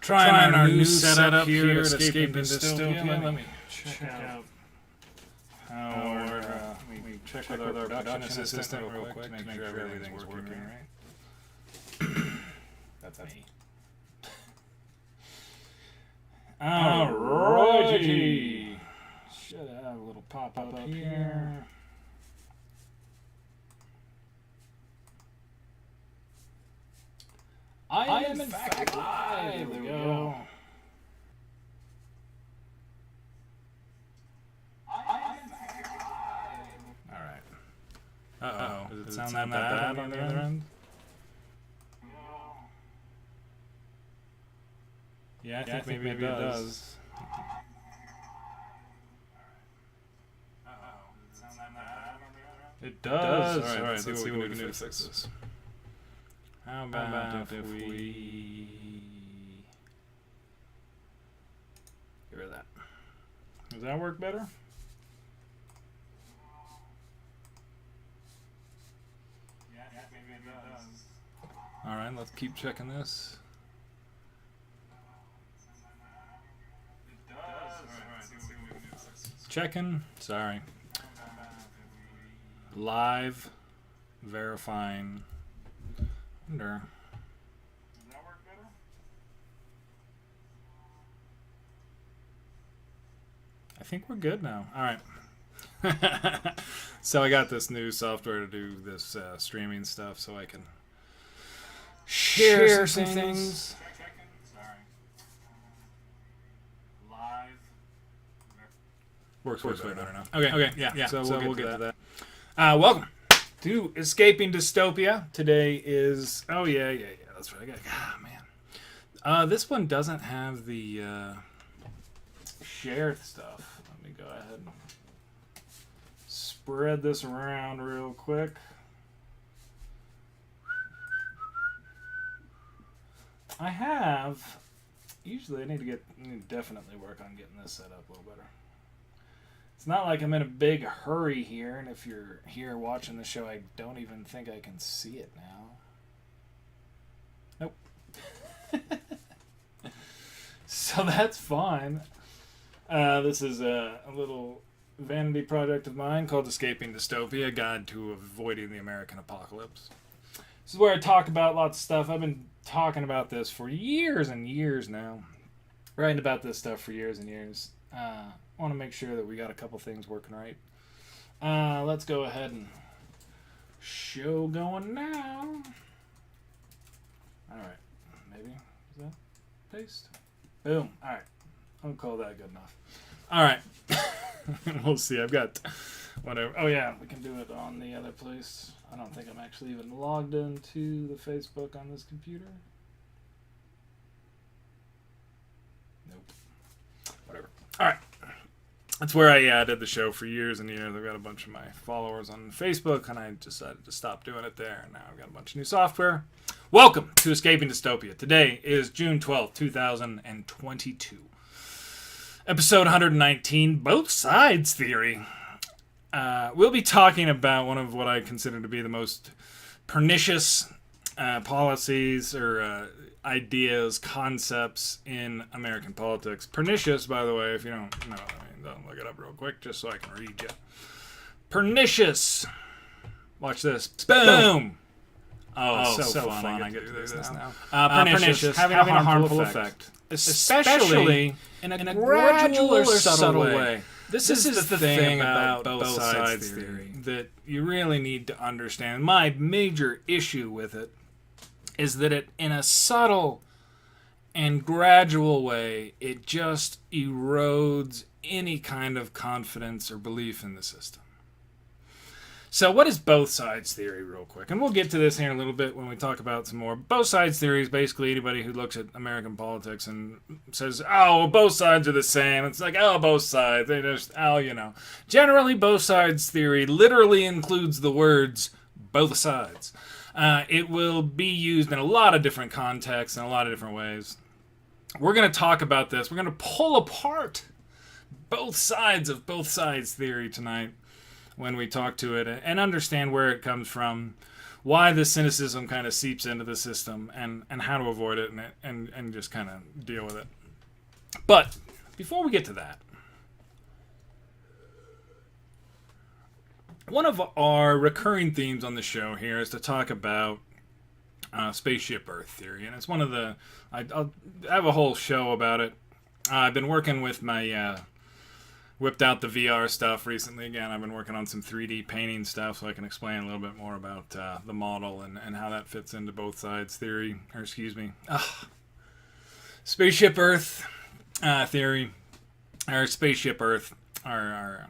trying our new setup here at Escape Dystopia. Let me check out how we check with our production assistant real quick to make sure everything's working right. That's me. Alrighty. Should have a little pop-up up here. I am in fact live. There we go. Alright. Uh-oh. Does it sound that bad on the other end? Yeah, I think maybe it does. It does. Alright, let's see what we can do to fix this. How about if we get rid of that? Does that work better? Yeah, maybe it does. Alright, let's keep checking this. It does. Alright, let's see what we can do to fix this. Checking. Sorry. Live. Verifying. Wonder. Does that work better? I think we're good now. All right. So I got this new software to do this streaming stuff, so I can share some things. Sorry. Live. Works better now. Okay. Yeah. So we'll get to that. Welcome to Escaping Dystopia. Today is... Oh, yeah. That's right. Man. This one doesn't have the share stuff. Let me go ahead and spread this around real quick. I have... Usually I need to definitely work on getting this set up a little better. It's not like I'm in a big hurry here, and if you're here watching the show, I don't even think I can see it now. Nope. So that's fine. This is a little vanity project of mine called Escaping Dystopia, a guide to avoiding the American apocalypse. This is where I talk about lots of stuff. I've been talking about this for years and years now. Writing about this stuff for years and years. I want to make sure that we got a couple things working right. Let's go ahead and show going now. Alright. Maybe. Is that paste? Boom. Alright. I'll call that good enough. Alright. We'll see. I've got whatever. Oh yeah, we can do it on the other place. I don't think I'm actually even logged into the Facebook on this computer. Nope. Whatever. Alright. That's where I did the show for years and years. I've got a bunch of my followers on Facebook, and I decided to stop doing it there. And now I've got a bunch of new software. Welcome to Escaping Dystopia. Today is June 12th, 2022. Episode 119, Both Sides Theory. We'll be talking about one of what I consider to be the most pernicious policies or ideas, concepts in American politics. Pernicious, by the way, if you don't know, don't look it up real quick just so I can read you. Pernicious. Watch this. Boom. Oh, so fun. I get to do this now. Pernicious, having a harmful effect. Especially in a gradual or subtle way. This is the thing about both sides theory that you really need to understand. My major issue with it is that it, in a subtle and gradual way, it just erodes any kind of confidence or belief in the system. So what is both sides theory, real quick? And we'll get to this here in a little bit when we talk about some more. Both sides theory is basically anybody who looks at American politics and says, oh, well, both sides are the same. It's like, oh, both sides. They just, oh, you know. Generally, both sides theory literally includes the words both sides. It will be used in a lot of different contexts and a lot of different ways. We're going to talk about this. We're going to pull apart both sides of both sides theory tonight when we talk to it and understand where it comes from, why this cynicism kind of seeps into the system, and how to avoid it, and just kind of deal with it. But before we get to that, one of our recurring themes on the show here is to talk about Spaceship Earth theory, and it's one of the... I'll have a whole show about it. I've been working with my... whipped out the VR stuff recently again. I've been working on some 3D painting stuff so I can explain a little bit more about the model and how that fits into both sides theory. Or excuse me. Spaceship Earth theory. Or Spaceship Earth. Our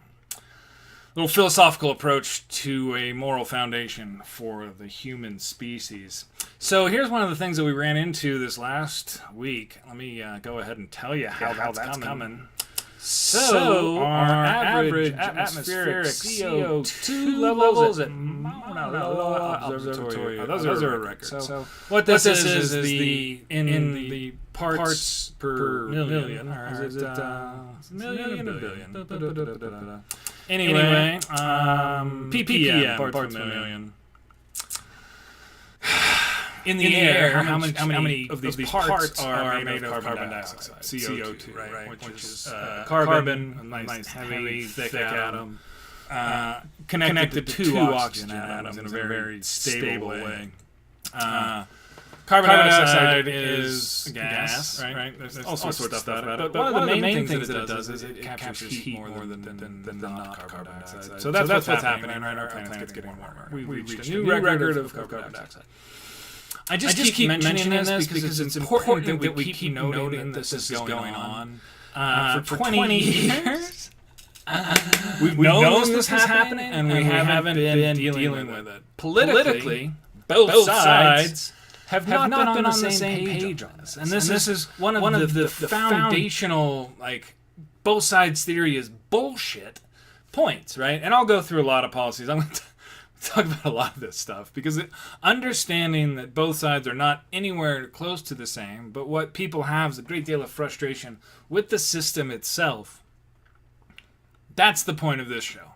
little philosophical approach to a moral foundation for the human species. So here's one of the things that we ran into this last week. Let me go ahead and tell you how that's coming. So our average atmospheric CO2 levels at Mauna Loa Observatory. Those are a record. So what this is the in the parts per million, or is it million or billion? Anyway, ppm parts per million. In the air, how many of these parts are made of carbon dioxide, CO2, right? Which is carbon, a nice heavy, thick atom, connected to two oxygen atoms in a very stable way. Carbon dioxide is gas, right? There's all sorts of stuff about it. But one of the main things that it does is it captures heat more than not carbon dioxide. So that's what's happening, right? Our planet's getting warmer. We reached a new record of carbon dioxide. I just keep mentioning this because it's important that we keep noting that this is going on. For 20 years, we've known this is happening, and we haven't been dealing with it. Politically, both sides have not been on the same page on this. And this is one of the foundational, both sides theory is bullshit points, right? And I'll go through a lot of policies. I'm going to talk about a lot of this stuff because understanding that both sides are not anywhere close to the same, but what people have is a great deal of frustration with the system itself. That's the point of this show.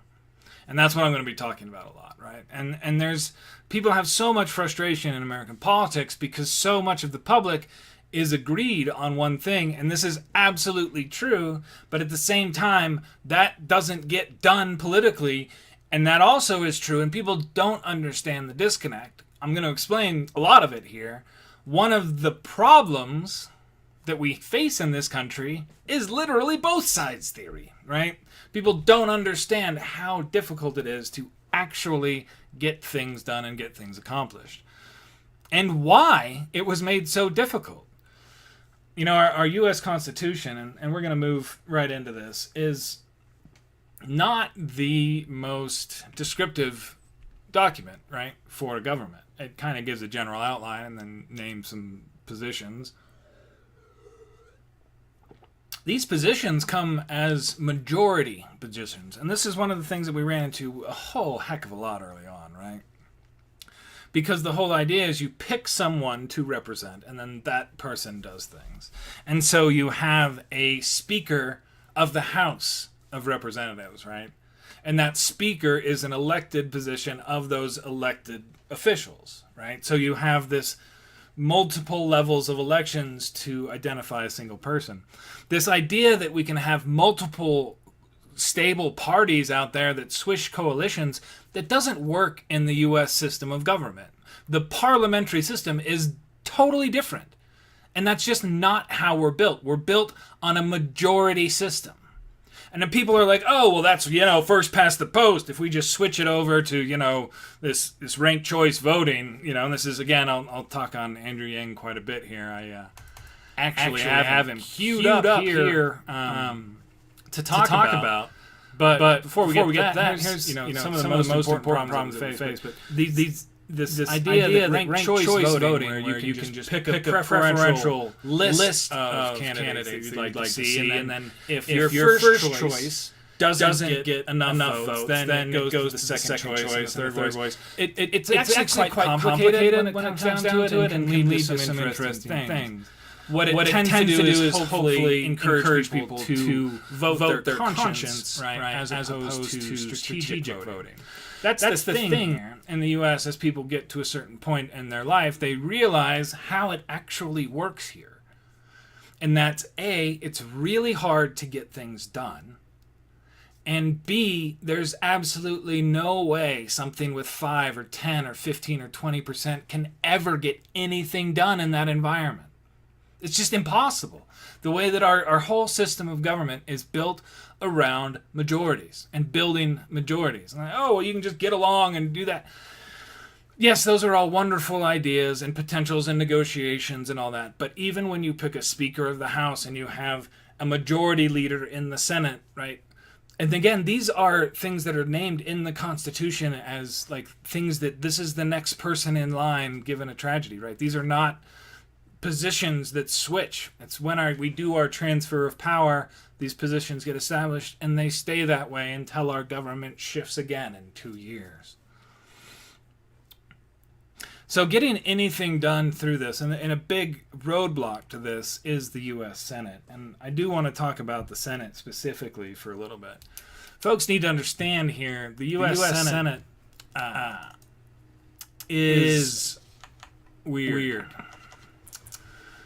And that's what I'm going to be talking about a lot, right? And there's people have so much frustration in American politics because so much of the public is agreed on one thing, and this is absolutely true, but at the same time, that doesn't get done politically. And that also is true, and people don't understand the disconnect. I'm going to explain a lot of it here. One of the problems that we face in this country is literally both sides theory, right? People don't understand how difficult it is to actually get things done and get things accomplished. And why it was made so difficult. You know, our U.S. Constitution, and we're going to move right into this, is not the most descriptive document, right, for a government. It kind of gives a general outline and then names some positions. These positions come as majority positions, and this is one of the things that we ran into a whole heck of a lot early on, right? Because the whole idea is you pick someone to represent, and then that person does things. And so you have a Speaker of the House of Representatives, right? And that speaker is an elected position of those elected officials, right? So you have this multiple levels of elections to identify a single person. This idea that we can have multiple stable parties out there that swish coalitions, that doesn't work in the U.S. system of government. The parliamentary system is totally different. And that's just not how we're built. We're built on a majority system. And then people are like, oh, well, that's, first past the post. If we just switch it over to, this ranked choice voting, and this is, again, I'll talk on Andrew Yang quite a bit here. I actually have him queued up here to talk about. But before we get to that, here's some of the most important problems that we face. But this idea that ranked choice voting where you can just pick a preferential list of candidates you'd like to see, and then if your first choice doesn't get enough votes, then it goes to the second choice, third choice. It's actually quite complicated when it comes down to it, and can lead to some interesting things. What it tends to do is hopefully encourage people to vote their conscience, right, as opposed to strategic voting. That's the thing here in the U.S. As people get to a certain point in their life, they realize how it actually works here. And that's A, it's really hard to get things done. And B, there's absolutely no way something with 5 or 10 or 15 or 20% can ever get anything done in that environment. It's just impossible. The way that our whole system of government is built around majorities and building majorities. And you can just get along and do that. Yes, those are all wonderful ideas and potentials and negotiations and all that. But even when you pick a Speaker of the House and you have a majority leader in the Senate, right? And again, these are things that are named in the Constitution as like things that this is the next person in line given a tragedy, right? These are not positions that switch. It's when we do our transfer of power, these positions get established, and they stay that way until our government shifts again in 2 years. So getting anything done through this, and a big roadblock to this is the U.S. Senate. And I do want to talk about the Senate specifically for a little bit. Folks need to understand here, the U.S. Senate is weird.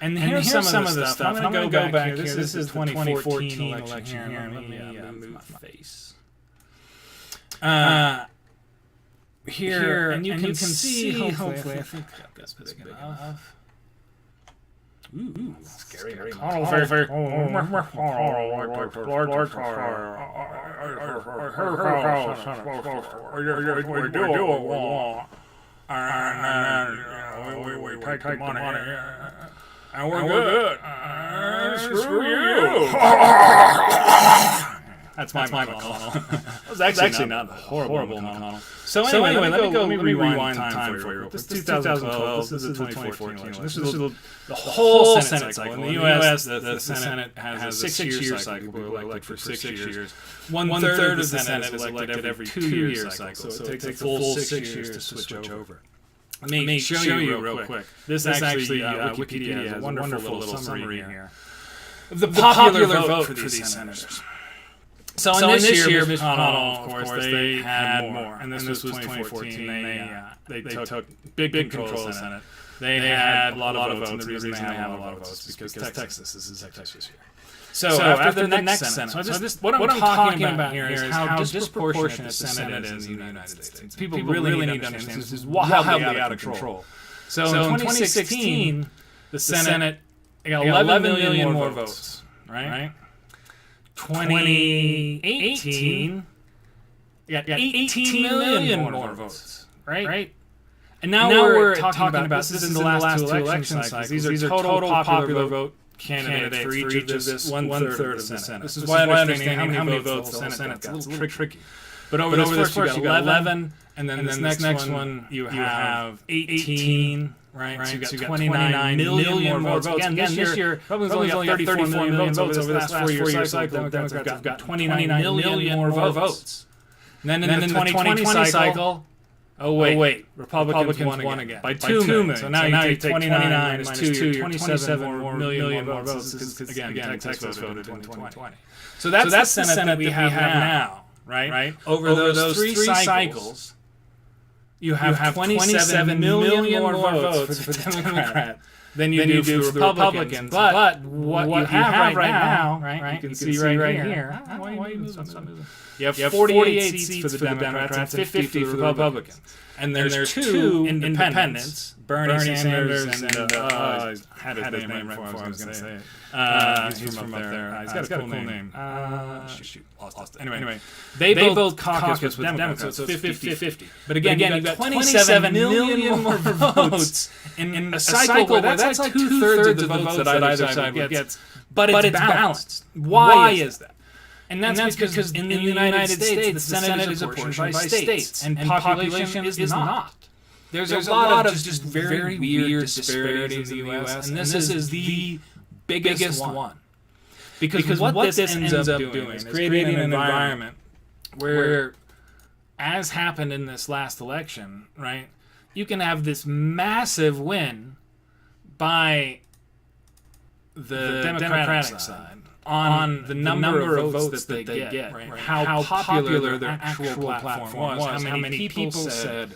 And here's some of the stuff. I'm going to go back here. This is the 2014 election here. Let me move my face. Here, and you can see, hopefully, I think that's big enough. Ooh, scary. And we're good. Screw you. That's my McConnell. That was actually not horrible McConnell. So anyway, let me rewind time for you. This is 2012. This is the 2014 election. This is the whole Senate cycle. In the U.S., the Senate has a 6-year cycle. We're elected for 6 years. One-third of the Senate is elected every 2-year cycle. So it takes a full 6 years to switch over. Let me show you real quick. This actually, Wikipedia has a wonderful little summary here of the popular vote for these senators. So in this year, Mitch McConnell, of course, they had more. And this was 2014. They took big control of the Senate. They had a lot of votes, and the reason they have a lot of votes is because Texas is Texas here. So after the next Senate, what I'm talking about here is how disproportionate the Senate is in the United States. People really need to understand this is wildly out of control. So in 2016, the Senate got 11 million more votes, right? 2018, you got 18 million more votes, right? And now we're talking about this is in the last two election cycles. These are total popular vote candidates for each of this one-third of the Senate. This is why understanding how many votes the Senate got is a little tricky. But over this first, you got 11, and then this next one, you have 18, right? So you got 29 million more votes. Again, this year, Republicans only got 34 million votes over this last 4-year cycle. Democrats have got 29 million more votes. And then in the 2020 cycle, oh wait, Republicans won again by 2 million. So now you take 29 minus 2, you're 27 million more votes. Because again, Texas voted in 2020. So that's the Senate that we have now. Right? Over those 3 cycles, you have 27 million more votes for the Democrats than you do for the Republicans. But what you have right now, right? You can see right here. Why are you moving? You have 48 seats for the Democrats and 50 for the Republicans. And there's 2 independents, Bernie Sanders and I had his name right before I was going to say it. He's from up there. He's got a cool name. Shoot, lost. Anyway, they both caucus with the Democrats, so it's 50-50. But again, you've got 27 million more votes in a cycle where that's like 2/3 of the votes that either side gets. But it's balanced. Why is that? And that's because in the United States, the Senate is apportioned by states, and population is not. There's a lot of just very weird disparities in the U.S., and this is the biggest one. Because what this ends up doing is creating an environment where, as happened in this last election, right, you can have this massive win by the Democratic side on the number of votes that they get, right? How popular their actual platform was, how many people said,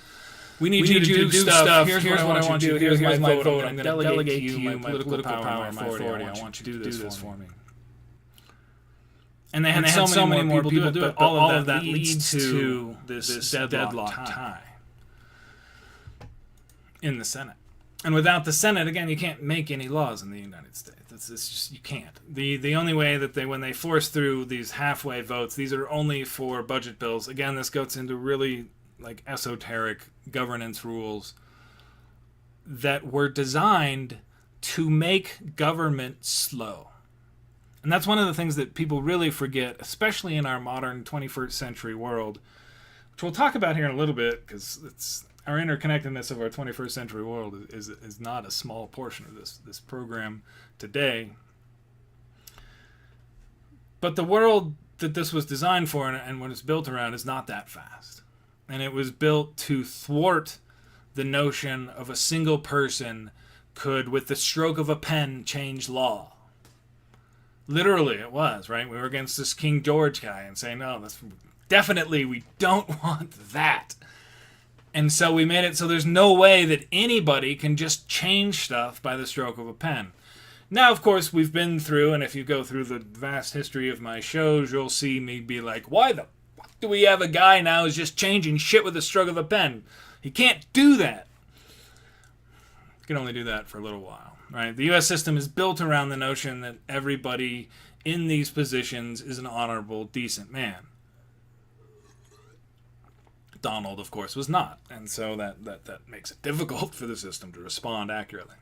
we need you to do stuff, here's what I want you to do, here's my vote, I'm going to delegate to you my political power, my authority, I want you to do this for me. And they had so many more people do it, but all of that leads to this deadlock tie in the Senate. And without the Senate, again, you can't make any laws in the United States. It's just, you can't. The only way that when they force through these halfway votes, these are only for budget bills. Again, this goes into really like esoteric governance rules that were designed to make government slow. And that's one of the things that people really forget, especially in our modern 21st century world, which we'll talk about here in a little bit, because it's our interconnectedness of our 21st century world is not a small portion of this program today. But the world that this was designed for and what it's built around is not that fast. And it was built to thwart the notion of a single person could, with the stroke of a pen, change law. Literally, it was, right? We were against this King George guy and saying, no, that's definitely, we don't want that. And so we made it so there's no way that anybody can just change stuff by the stroke of a pen. Now, of course, we've been through, and if you go through the vast history of my shows, you'll see me be like, why the fuck do we have a guy now who's just changing shit with the stroke of a pen? He can't do that. He can only do that for a little while, right? The U.S. system is built around the notion that everybody in these positions is an honorable, decent man. Donald, of course, was not. And so that makes it difficult for the system to respond accurately.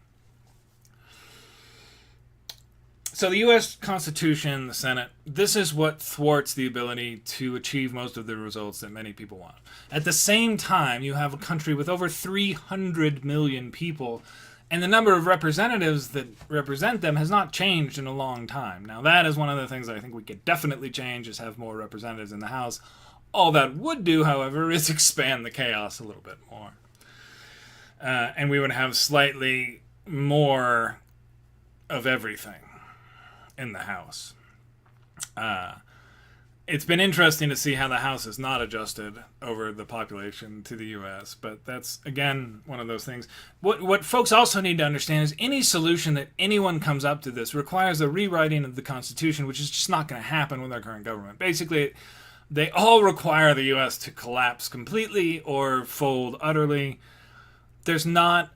So the U.S. Constitution, the Senate, this is what thwarts the ability to achieve most of the results that many people want. At the same time, you have a country with over 300 million people, and the number of representatives that represent them has not changed in a long time. Now, that is one of the things that I think we could definitely change, is have more representatives in the House. All that would do, however, is expand the chaos a little bit more. And we would have slightly more of everything in the House. It's been interesting to see how the House has not adjusted over the population to the U.S., but that's, again, one of those things. What folks also need to understand is any solution that anyone comes up to this requires a rewriting of the Constitution, which is just not going to happen with our current government. Basically, they all require the U.S. to collapse completely or fold utterly. There's not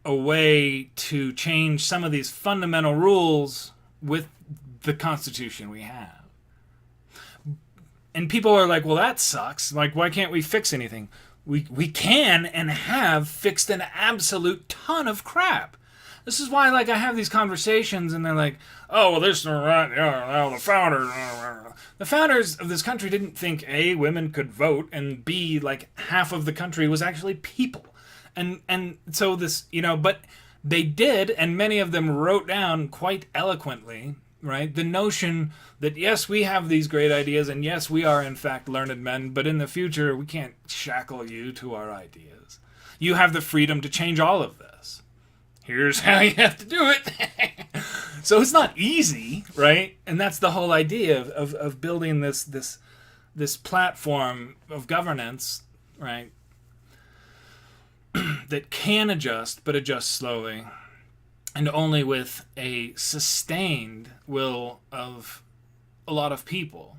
a way to change some of these fundamental rules with the Constitution we have. And people are like, well, that sucks. Like, why can't we fix anything? We can and have fixed an absolute ton of crap. This is why, like, I have these conversations and they're like, oh, well, this, the founders. The founders of this country didn't think, A, women could vote, and B, like, half of the country was actually people. And so this, but they did, and many of them wrote down quite eloquently, right, the notion that, yes, we have these great ideas, and yes, we are, in fact, learned men, but in the future, we can't shackle you to our ideas. You have the freedom to change all of this. Here's how you have to do it. So it's not easy, right? And that's the whole idea of building this platform of governance, right, that can adjust, but adjust slowly, and only with a sustained will of a lot of people.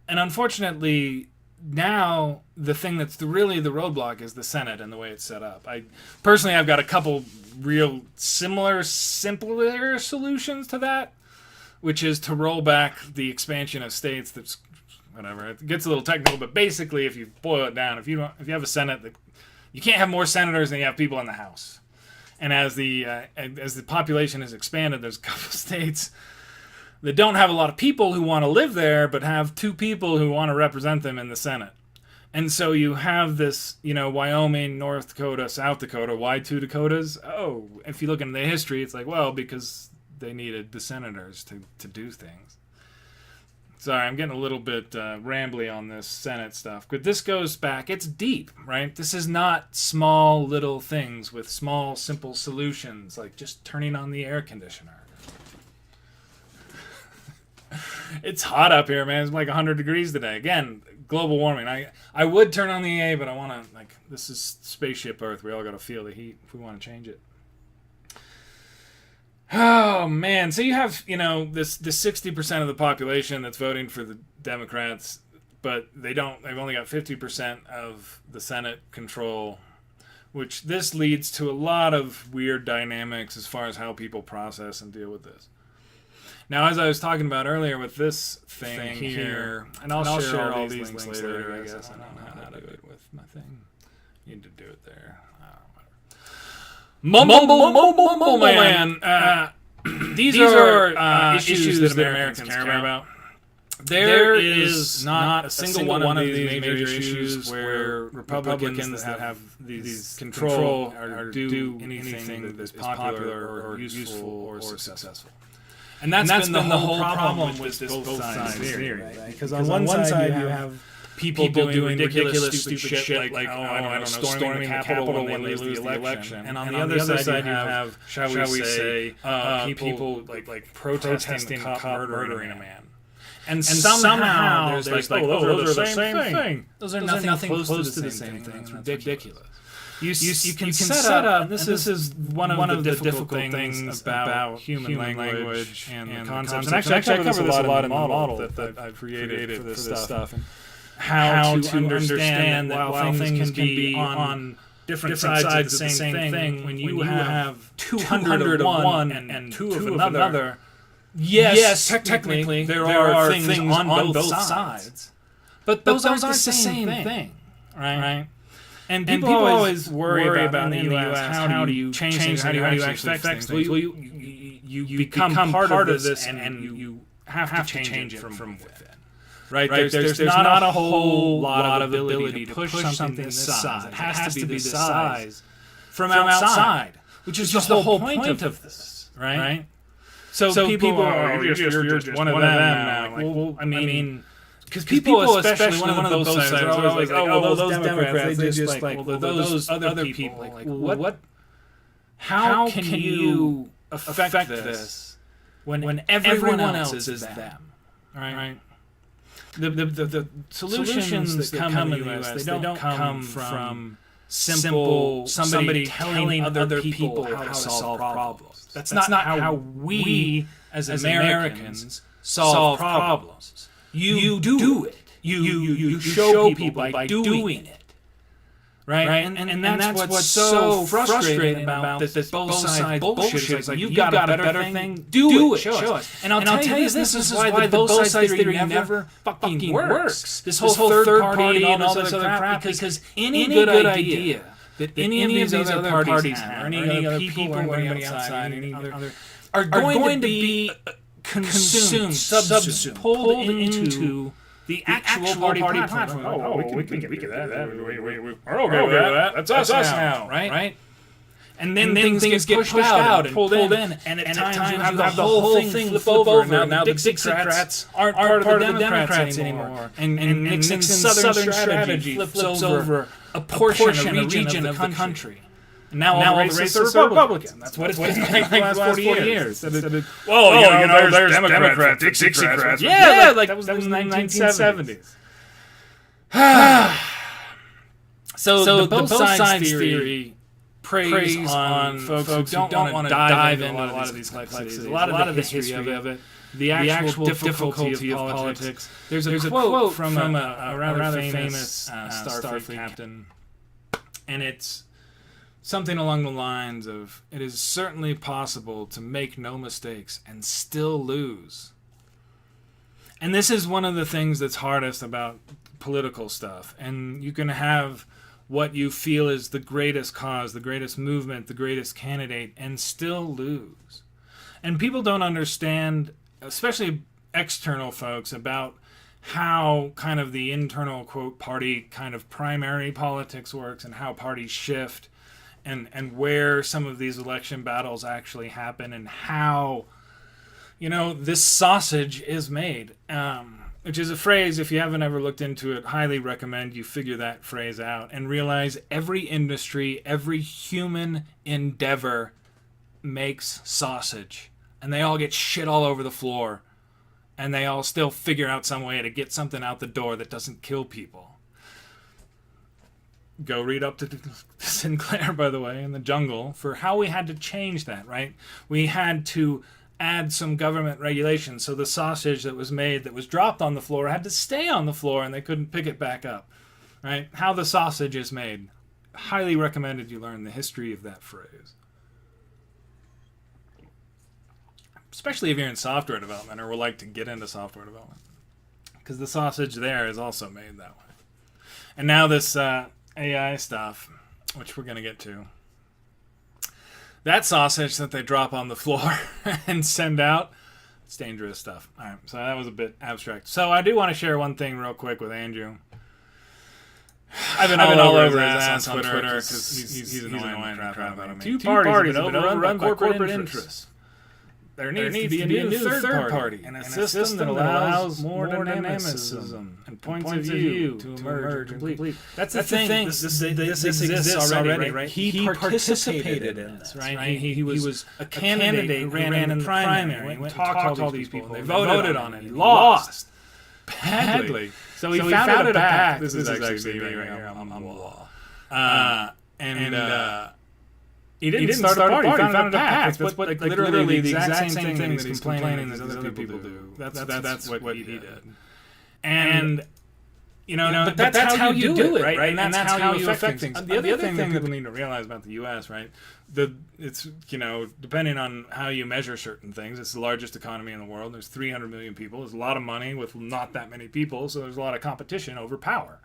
And unfortunately, now the thing that's really the roadblock is the Senate and the way it's set up. I've got a couple real simpler solutions to that, which is to roll back the expansion of states. That's whatever. It gets a little technical, but basically, if you boil it down, if you have a Senate, you can't have more senators than you have people in the House. And as the population has expanded, there's a couple states that don't have a lot of people who want to live there, but have two people who want to represent them in the Senate. And so you have this, Wyoming, North Dakota, South Dakota. Why two Dakotas? Oh, if you look into the history, it's like, well, because they needed the senators to do things. Sorry, I'm getting a little bit rambly on this Senate stuff. But this goes back, it's deep, right? This is not small little things with small, simple solutions, like just turning on the air conditioner. It's hot up here, man. It's like 100 degrees today. Again, global warming. I would turn on the EA, but I want to, like, this is spaceship Earth. We all got to feel the heat if we want to change it. Oh, man. So you have, this 60% of the population that's voting for the Democrats, but they've only got 50% of the Senate control, which this leads to a lot of weird dynamics as far as how people process and deal with this. Now, as I was talking about earlier with this thing here, and I'll share all these links later, I guess. I don't know how to do it with my thing. You need to do it there. Mumble man. These are issues that Americans care about. There is not a single one of these major issues where Republicans that have these control or do anything that is popular or useful or successful. And that's been the whole problem with this both sides theory, right? Because on one side you have people doing ridiculous, stupid shit like I don't know, storming the Capitol when they lose the election. And on the other side you have, shall we say, people like protesting the cop murdering a man. And somehow there's like, those are the same thing. Those are nothing close to the same thing. It's ridiculous. You can set up, and this is one of the difficult things about human language and the concepts. And actually I cover this a lot in the model that I've created for this stuff. And how to understand that while things can be on different sides of the same thing, when you have 200 of one and two of another, yes, technically there are things on both sides. But those aren't the same thing, right? And people always worry about in the U.S. how do you change things, how do you actually affect things. Well, you become part of this, and you have to change it from within. Right? There's not a whole lot of ability to push something this size. It has to be this size from outside, which is just the whole point of this, right? So people are, you're just one of them now. Well, I mean... Because people, especially one of those sides, are always like, oh, well, those Democrats, they just like, well, those other people, like, what? How can you affect this when everyone else is them? Right? The solutions that come in the U.S., they don't come from simple somebody telling other people how to solve problems. That's not how we, as Americans, solve problems. You do it. You show people by doing it. Right? And that's what's so frustrating about this both sides bullshit. It's like, you've got a better thing, do it, show us. And I'll tell you this is why the both sides theory never fucking works. This whole third party and all this other crap, because any good idea that any of these other parties have, or any other people or anybody outside, any other, are going to be consumed, subsumed, pulled into the actual party platform. Oh, we can get that. We're okay with that. That's us now, right? And then things get pushed out and pulled in, and at times you have the whole thing flip over. Now the Dixiecrats aren't part of the Democrats anymore. And Nixon's Southern strategy flips over a portion, a region of the country. And now all the racists are Republican. That's what it's been like the last 40 years. Well, there's Democrats, Dixiecrats. Yeah, like that was in the 1970s. So the both sides theory preys on folks who don't want to dive into a lot of these complexities, a lot of the history of it, the actual difficulty of politics. There's a quote from a rather famous Starfleet captain, and it's something along the lines of, "It is certainly possible to make no mistakes and still lose." And this is one of the things that's hardest about political stuff. And you can have what you feel is the greatest cause, the greatest movement, the greatest candidate, and still lose. And people don't understand, especially external folks, about how kind of the internal, quote, party kind of primary politics works, and how parties shift, and where some of these election battles actually happen, and how, this sausage is made. Which is a phrase, if you haven't ever looked into it, highly recommend you figure that phrase out and realize every industry, every human endeavor makes sausage. And they all get shit all over the floor. and they all still figure out some way to get something out the door that doesn't kill people. Go read up to Sinclair, by the way, in the jungle, for how we had to change that, right? We had to add some government regulations, so the sausage that was made that was dropped on the floor had to stay on the floor and they couldn't pick it back up, right? How the sausage is made. Highly recommended you learn the history of that phrase. Especially if you're in software development or would like to get into software development. Because the sausage there is also made that way. And now this AI stuff, which we're going to get to. That sausage that they drop on the floor and send out, it's dangerous stuff. All right, so that was a bit abstract. So I do want to share one thing real quick with Andrew. I've been all over his ass on Twitter because he's annoying the crap out of me. Two parties have been overrun by corporate interests. There needs to be a new third party and a system that allows more dynamicism and points of view to emerge and complete. That's the thing. This exists already, right? He participated in this, right? He was a candidate who ran in the primary. He went and talked to all these people. They voted on it. He lost badly. So he founded a PAC. This is actually me right here. I'm law. He didn't start a party. He founded a PAC. That's what, literally the exact same thing that he's complaining that other people do. That's what he did. And but that's how you do it, right? And that's how you affect things. The other thing that people need to realize about the U.S., right? It's depending on how you measure certain things, it's the largest economy in the world. There's 300 million people. There's a lot of money with not that many people, so there's a lot of competition over power.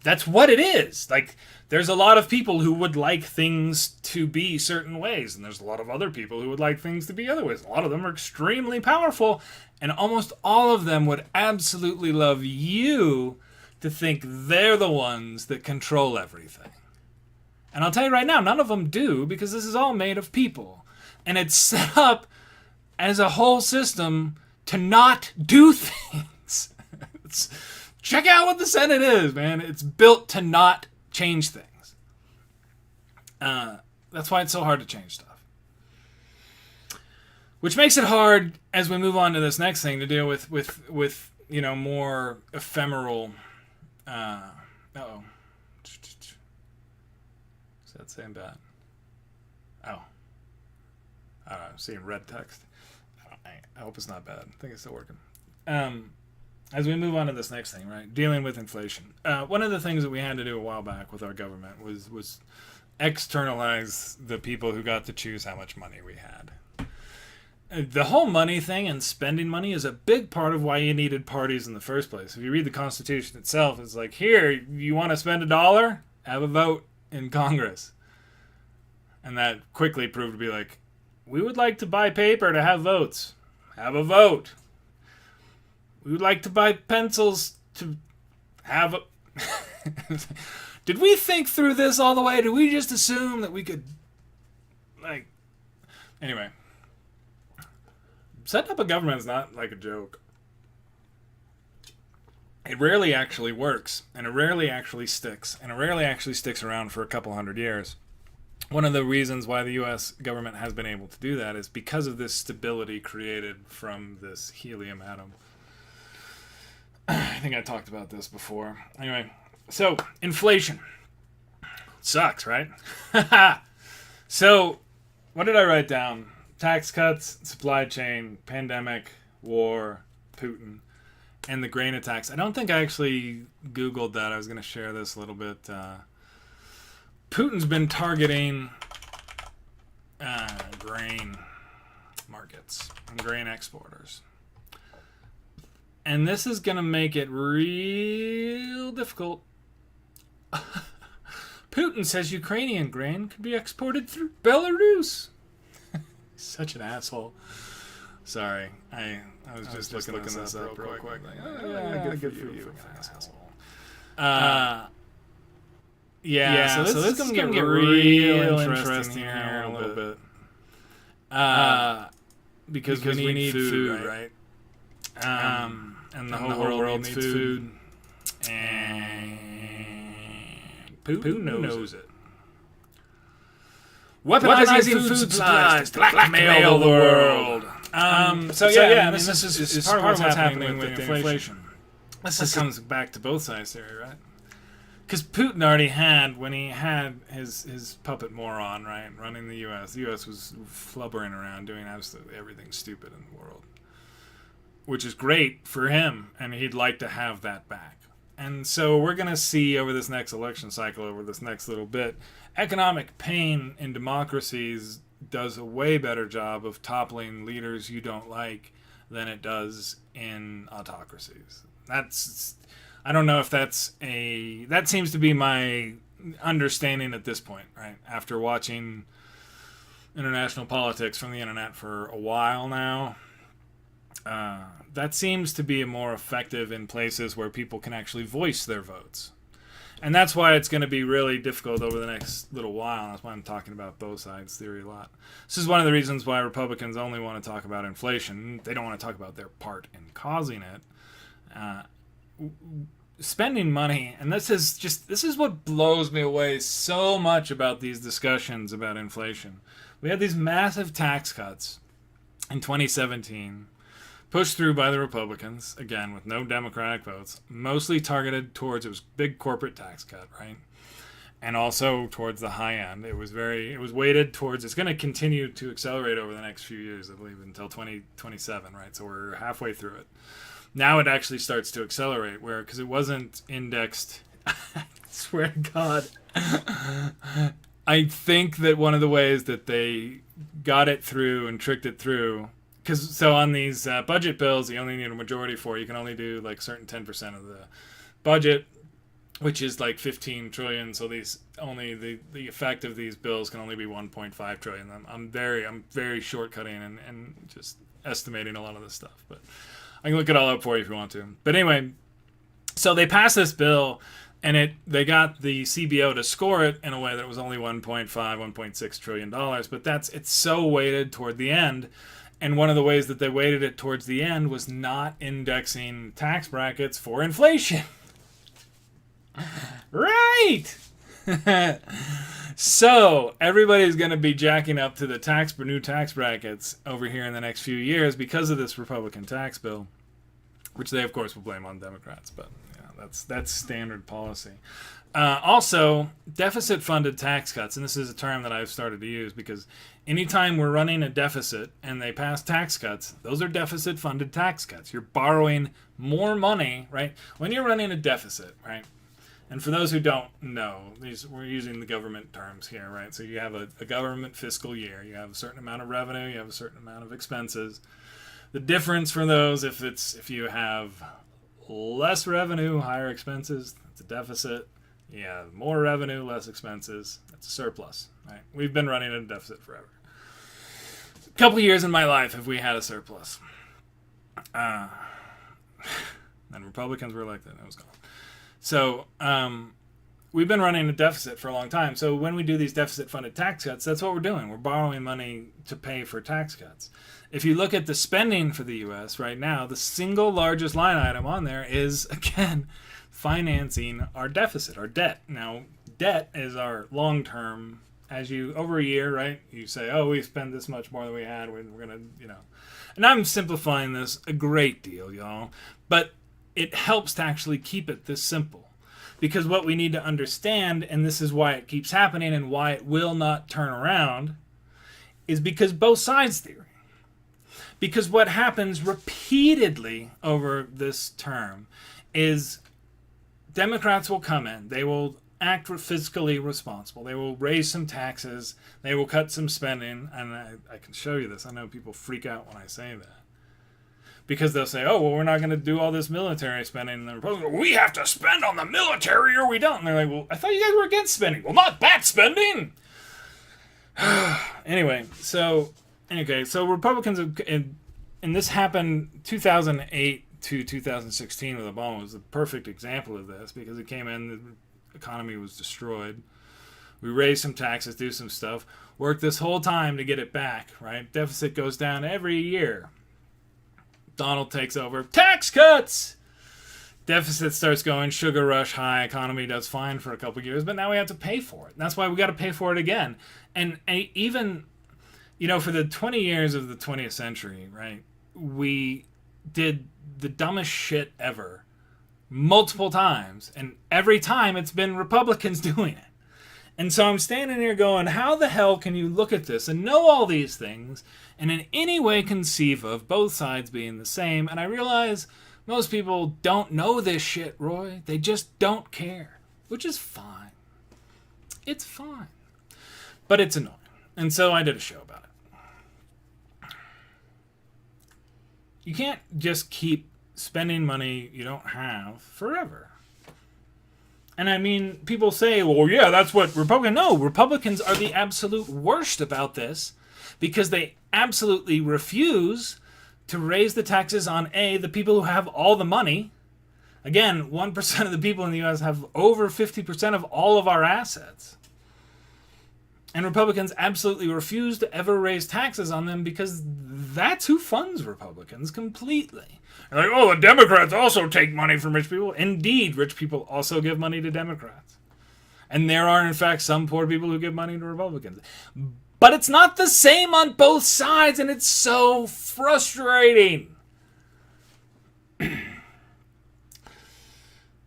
That's what it is. Like, there's a lot of people who would like things to be certain ways, and there's a lot of other people who would like things to be other ways. A lot of them are extremely powerful, and almost all of them would absolutely love you to think they're the ones that control everything. And I'll tell you right now, none of them do, because this is all made of people. And it's set up as a whole system to not do things. Check out what the Senate is, man. It's built to not change things. That's why it's so hard to change stuff. Which makes it hard, as we move on to this next thing, to deal with more ephemeral... uh-oh. Is that saying bad? Oh. I don't know. I'm seeing red text. I hope it's not bad. I think it's still working. As we move on to this next thing, right? Dealing with inflation. One of the things that we had to do a while back with our government was externalize the people who got to choose how much money we had. The whole money thing and spending money is a big part of why you needed parties in the first place. If you read the Constitution itself, it's like, here, you want to spend $1? Have a vote in Congress. And that quickly proved to be like, we would like to buy paper to have votes. Have a vote. We would like to buy pencils to have a... Did we think through this all the way? Did we just assume that we could... Anyway. Setting up a government is not like a joke. It rarely actually works, and it rarely actually sticks, and it rarely actually sticks around for a couple hundred years. One of the reasons why the U.S. government has been able to do that is because of this stability created from this helium atom. I think I talked about this before. Anyway, so inflation. Sucks, right? So, what did I write down? Tax cuts, supply chain, pandemic, war, Putin, and the grain attacks. I don't think I actually Googled that. I was going to share this a little bit. Putin's been targeting grain markets and grain exporters. And this is going to make it real difficult. Putin says Ukrainian grain could be exported through Belarus. Such an asshole. Sorry. I was just looking this up real quick. Good for you. Asshole. So this is going to get real interesting here a little bit. Because we need food, right? And the whole world needs food. And Putin knows it. Weaponizing food supplies to blackmail the world. This is part of what's happening with the inflation. This comes back to both sides theory, right? Because Putin already had, when he had his puppet moron, right, running the U.S., the U.S. was flubbering around doing absolutely everything stupid in the world, which is great for him, and he'd like to have that back. And so we're going to see over this next election cycle, over this next little bit, economic pain in democracies does a way better job of toppling leaders you don't like than it does in autocracies. I don't know if that seems to be my understanding at this point, right? After watching international politics from the internet for a while now, that seems to be more effective in places where people can actually voice their votes. And that's why it's going to be really difficult over the next little while. That's why I'm talking about both sides theory a lot. This is one of the reasons why Republicans only want to talk about inflation. They don't want to talk about their part in causing it. Spending money, and this is what blows me away so much about these discussions about inflation. We had these massive tax cuts in 2017, pushed through by the Republicans, again with no Democratic votes, mostly targeted towards, it was big corporate tax cut, right? And also towards the high end. It was weighted towards, it's going to continue to accelerate over the next few years, I believe, until 2027, right? So we're halfway through it. Now it actually starts to accelerate, because it wasn't indexed. I swear to God. I think that one of the ways that they got it through and tricked it through, so on these budget bills, you only need a majority for. You can only do like certain 10% of the budget, which is like 15 trillion. So these only the effect of these bills can only be 1.5 trillion. I'm very shortcutting and just estimating a lot of this stuff, but I can look it all up for you if you want to. But anyway, so they passed this bill, and they got the CBO to score it in a way that it was only 1.6 trillion dollars. But it's so weighted toward the end, and one of the ways that they weighted it towards the end was not indexing tax brackets for inflation. Right. So everybody's going to be jacking up to the new tax brackets over here in the next few years because of this Republican tax bill, which they of course will blame on Democrats, but that's standard policy. Also, deficit-funded tax cuts, and this is a term that I've started to use because anytime we're running a deficit and they pass tax cuts, those are deficit-funded tax cuts. You're borrowing more money, right? When you're running a deficit, right? And for those who don't know, we're using the government terms here, right? So you have a government fiscal year. You have a certain amount of revenue. You have a certain amount of expenses. The difference for those, if you have less revenue, higher expenses, that's a deficit. You have more revenue, less expenses, that's a surplus, right? We've been running a deficit forever. A couple of years in my life have we had a surplus. And Republicans were elected, and it was gone. So we've been running a deficit for a long time. So when we do these deficit-funded tax cuts, that's what we're doing. We're borrowing money to pay for tax cuts. If you look at the spending for the U.S. right now, the single largest line item on there is, again, financing our deficit, our debt. Now, debt is our long-term, over a year, right? You say, oh, we spend this much more than we had. We're going to, And I'm simplifying this a great deal, y'all. But it helps to actually keep it this simple. Because what we need to understand, and this is why it keeps happening and why it will not turn around, is because both sides theory. Because what happens repeatedly over this term is Democrats will come in. They will act fiscally responsible. They will raise some taxes. They will cut some spending. And I can show you this. I know people freak out when I say that. Because they'll say, oh, well, we're not going to do all this military spending. And the Republicans go, we have to spend on the military or we don't. And they're like, well, I thought you guys were against spending. Well, not that spending. Anyway, so Republicans, and this happened 2008 to 2016 with Obama was the perfect example of this because it came in, the economy was destroyed. We raised some taxes, do some stuff, worked this whole time to get it back, right? Deficit goes down every year. Donald takes over. Tax cuts! Deficit starts going, sugar rush high, economy does fine for a couple years, but now we have to pay for it. And that's why we got to pay for it again. And even you know, for the 20 years of the 20th century, right, we did the dumbest shit ever multiple times, and every time it's been Republicans doing it. And so I'm standing here going, how the hell can you look at this and know all these things and in any way conceive of both sides being the same? And I realize most people don't know this shit, Roy. They just don't care, which is fine. It's fine. But it's annoying. And so I did a show about it. You can't just keep spending money you don't have forever. And I mean, people say, well, yeah, that's what Republicans... No, Republicans are the absolute worst about this because they absolutely refuse to raise the taxes on, A, the people who have all the money. Again, 1% of the people in the U.S. have over 50% of all of our assets. And Republicans absolutely refuse to ever raise taxes on them because that's who funds Republicans completely. They're like, oh, the Democrats also take money from rich people. Indeed, rich people also give money to Democrats. And there are, in fact, some poor people who give money to Republicans. But it's not the same on both sides, and it's so frustrating.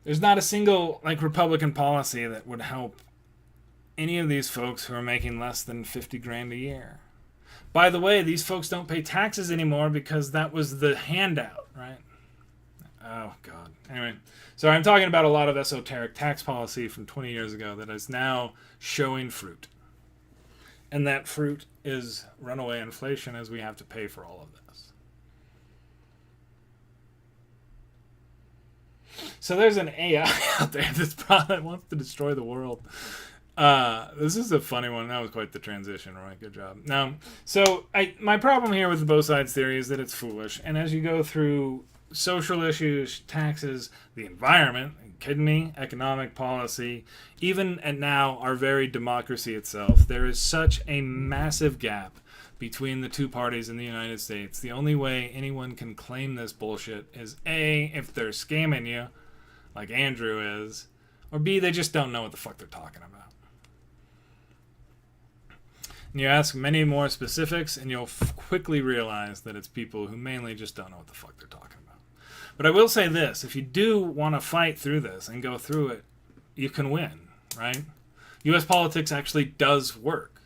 There's not a single Republican policy that would help any of these folks who are making less than $50,000 a year. By the way, these folks don't pay taxes anymore because that was the handout, right? Oh, God. Anyway, so I'm talking about a lot of esoteric tax policy from 20 years ago that is now showing fruit. And that fruit is runaway inflation as we have to pay for all of this. So there's an AI out there that wants to destroy the world. This is a funny one. That was quite the transition, right? Good job. Now, so my problem here with the both sides theory is that it's foolish. And as you go through social issues, taxes, the environment, kidding me, economic policy, even at now our very democracy itself, there is such a massive gap between the two parties in the United States. The only way anyone can claim this bullshit is A, if they're scamming you, like Andrew is, or B, they just don't know what the fuck they're talking about. And you ask many more specifics, and you'll quickly realize that it's people who mainly just don't know what the fuck they're talking about. But I will say this, if you do want to fight through this and go through it, you can win, right? U.S. politics actually does work.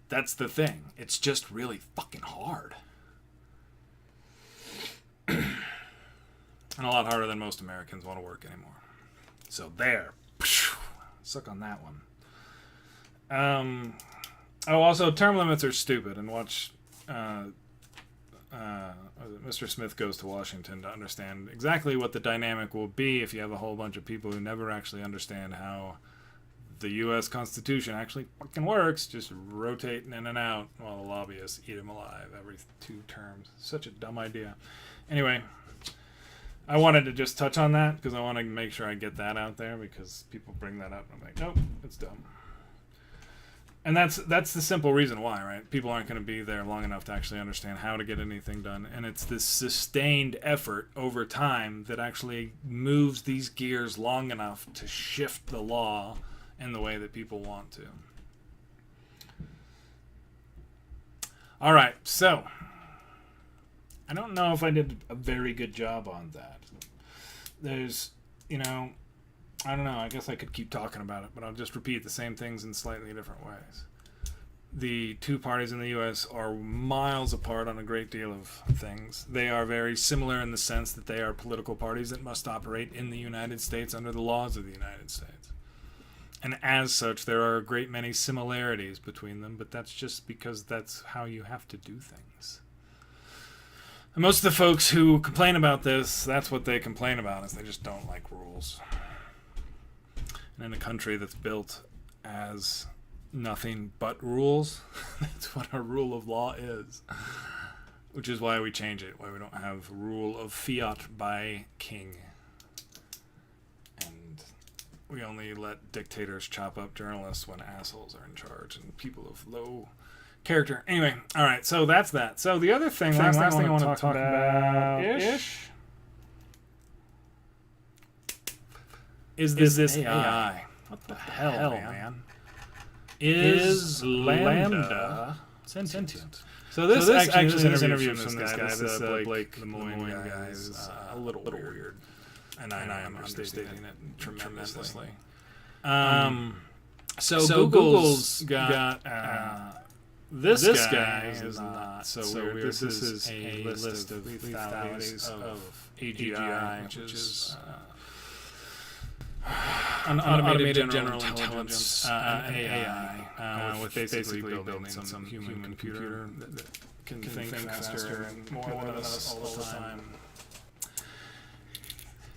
That's the thing. It's just really fucking hard. And a lot harder than most Americans want to work anymore. So there. Suck on that one. Also, term limits are stupid, and watch Mr. Smith Goes to Washington to understand exactly what the dynamic will be if you have a whole bunch of people who never actually understand how the U.S. Constitution actually fucking works, just rotating in and out while the lobbyists eat them alive every 2 terms. Such a dumb idea. Anyway, I wanted to just touch on that because I want to make sure I get that out there because people bring that up and I'm like, nope, it's dumb. And that's the simple reason why, right? People aren't going to be there long enough to actually understand how to get anything done. And it's this sustained effort over time that actually moves these gears long enough to shift the law in the way that people want to. All right, so I don't know if I did a very good job on that. There's, I don't know, I guess I could keep talking about it, but I'll just repeat the same things in slightly different ways. The two parties in the U.S. are miles apart on a great deal of things. They are very similar in the sense that they are political parties that must operate in the United States under the laws of the United States. And as such, there are a great many similarities between them, but that's just because that's how you have to do things. And most of the folks who complain about this, that's what they complain about, is they just don't like rules. And in a country that's built as nothing but rules, that's what a rule of law is. Which is why we change it, why we don't have rule of fiat by king. And we only let dictators chop up journalists when assholes are in charge and people of low character. Anyway, all right, so that's that. So the other thing, last thing I want to talk about is this AI. What the hell, man? Is Lambda sentient. So this interview from this guy, this Blake Lemoine guy, is a little weird. And I am understating it tremendously. So Google's got this guy is not so weird. This is a list of lethalities of AGI, which is an automated general intelligence AI with basically building some human computer that can think faster and more than us all the time.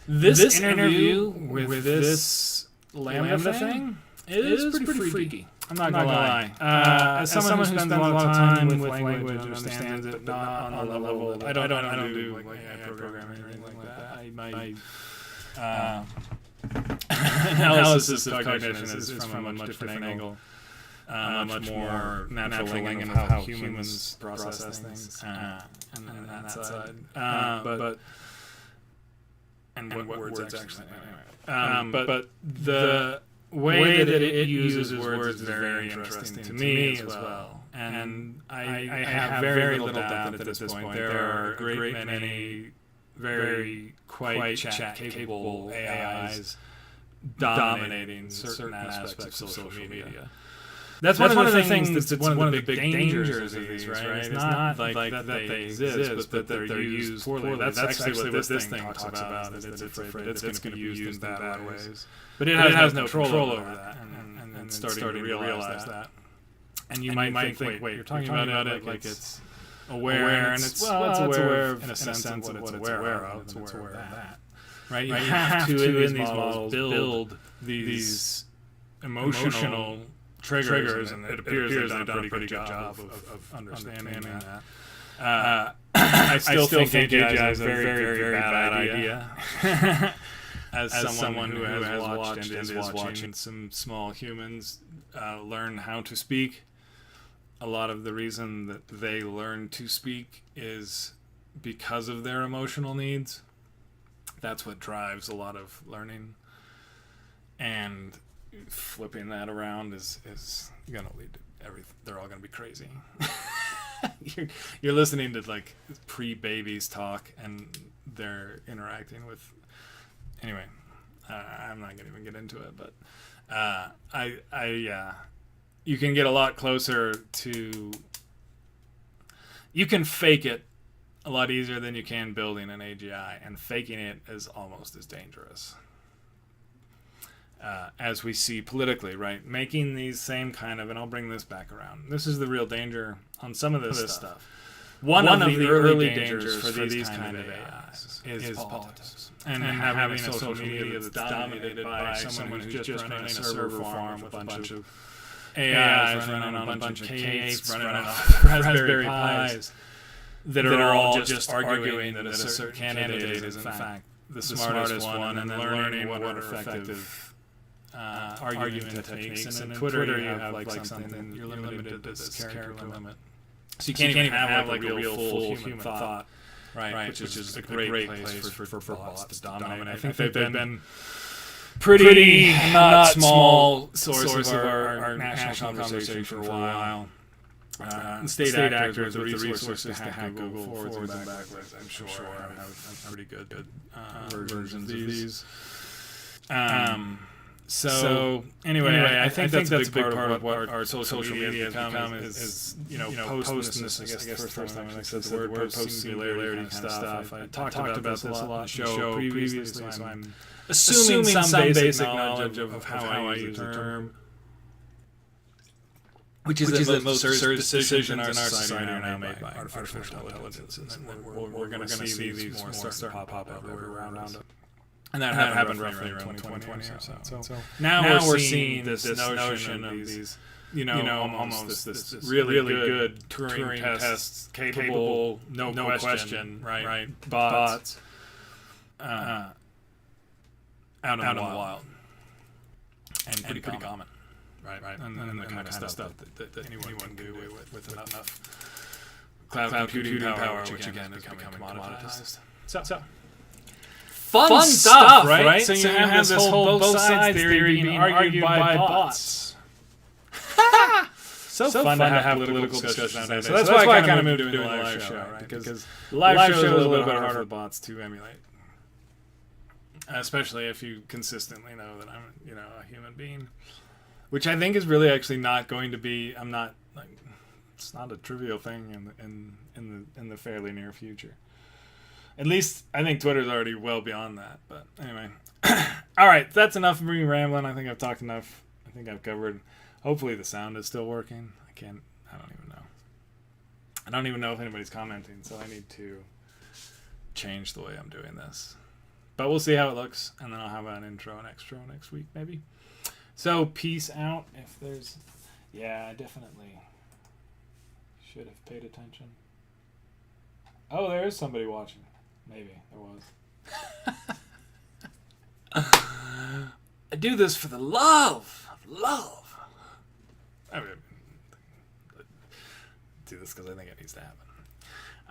This interview with this Lambda thing is pretty freaky. I'm not gonna lie. As someone who spends a lot of time with language and understands it, but not on the level. I don't do like AI programming or anything like that. My analysis of cognition is from a much different angle. Much more natural angle of how humans process things, and that side. But what words actually. But the way that it uses words is very interesting to me as well. And I have very little doubt that at this point there are a great many very quite chat-capable AIs dominating certain aspects of social media. That's one of the things that's one of the big dangers of these, right? It's not like that they exist, but that they're used poorly. That's actually what this thing talks about, is that it's afraid that it's going to be used in bad ways. But it has no control over that, and starting to realize that. And you might think, wait, you're talking about it like it's aware, and it's aware of, in a sense, of what it's aware of. It's aware of that. Right? You have to, in these models, build these emotional triggers, and it appears they've done a pretty good job of understanding that. I still think AGI is a very, very bad idea. As someone who has watched and is watching some small humans learn how to speak, a lot of the reason that they learn to speak is because of their emotional needs. That's what drives a lot of learning. And flipping that around is going to lead to everything. They're all going to be crazy. You're listening to like pre-babies talk, and they're interacting with. Anyway, I'm not going to even get into it, but you can get a lot closer to. You can fake it a lot easier than you can building an AGI, and faking it is almost as dangerous. As we see politically, right? Making these same kind of, and I'll bring this back around. This is the real danger on some of this stuff. One of the early dangers for these kind of AIs is politics. And having a social media that's dominated by someone who's just running a server farm with a bunch of AIs running on a bunch of K8s running on Raspberry Pis that are all just arguing that a certain candidate is in fact the smartest one, and then learning what are effective argument techniques. And in Twitter you have like something, you're limited to this character limit. So you can't even have like a real full human thought, right? Which is a great place for bots to dominate. I think they've been pretty not small source of our national conversation for a while. State actors with the resources to hack Google forwards and backwards, I'm sure have pretty good versions of these. So anyway, I think that's a big part of what our social media has become is post this, I guess the first time I said the word post-singularity kind of stuff. I talked about this a lot in the show previously, so I'm assuming some basic knowledge of how I use the term. Which is that most decisions in our society are now made by artificial intelligence. And we're going to see these more start to pop up everywhere around us. And that happened roughly around 2020 or so. Now we're seeing this notion of these, almost this really good Turing tests, capable, no question, right, bots out in the wild. And pretty common. Right. And the kind of stuff that anyone can do with enough cloud computing power, which again is becoming commoditized. So. Fun stuff, right? So you have this whole both sides theory being argued by bots. so fun to have political discussions nowadays. So that's why I kind of moved to doing the live show, right? Because the live show is a little bit harder for the bots to emulate. Especially if you consistently know that I'm, a human being. Which I think is really actually not going to be, it's not a trivial thing in the fairly near future. At least, I think Twitter's already well beyond that. But anyway. Alright, that's enough of me rambling. I think I've talked enough. I think I've covered. Hopefully the sound is still working. I don't even know. I don't even know if anybody's commenting, so I need to change the way I'm doing this. But we'll see how it looks, and then I'll have an intro and extra next week, maybe. So, peace out. If there's... Yeah, I definitely should have paid attention. Oh, there is somebody watching. Maybe. There was. I do this for the love of love. I mean, do this because I think it needs to happen.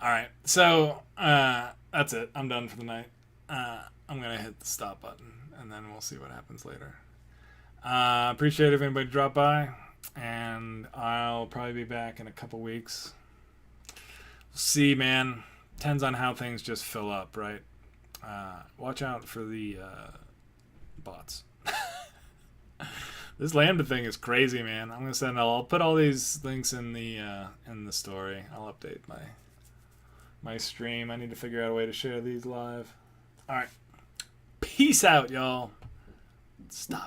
Alright, so, that's it. I'm done for the night. I'm going to hit the stop button, and then we'll see what happens later. Appreciate if anybody dropped by, and I'll probably be back in a couple weeks. We'll see, man. Depends on how things just fill up, right? Watch out for the bots. This Lambda thing is crazy, man. I'm gonna I'll put all these links in the story. I'll update my stream. I need to figure out a way to share these live. All right. Peace out, y'all. Stop it.